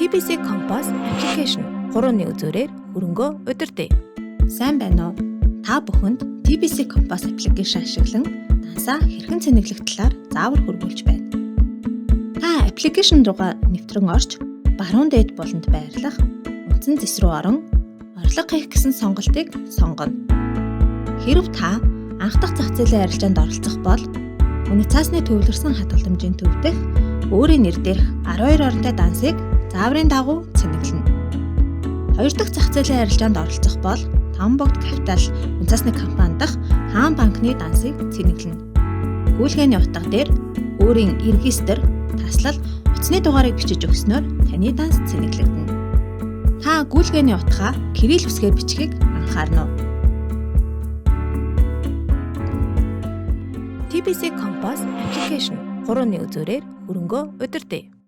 TBC Compass application 3-ны үзүүрээр хөрөнгөө удирдах. Сайн байна уу? Та бүхэнд TBC Compass application ашиглан дансаа хэрхэн цэнэглэх талаар заавар хүргүүлж байна. Та application руугаа нэвтрэн орж, баруун дээд буланд байрлах үндсэн зэс рүү орон орлого хийх гэсэн сонголтыг сонгоно. Хэрэв та анх дахь зах зээлийн арилжаанд оролцох бол үнэ цаасны төвлөрсөн хадгаламжийн төв дэх өөрийн нэр дээрх 12 оронтой дансыг зааврын дагуу цэнэглэнэ. Хоёр дахь зах зээлийн арилжаанд оролцох бол Тамбогд Капитал үнцасны компани дахь Хаан банкны дансыг цэнэглэнэ. Гүйлгээний утга дээр өөрийн регистр, таслал, утасны дугаарыг бичиж өгснөөр таны данс цэнэглэгдэнэ. Та гүйлгээний утгаа кирилл үсгээр бичгийг анхаарна уу? TBC Compass application 3-ны үзүүрээр хөрөнгөө удирдах.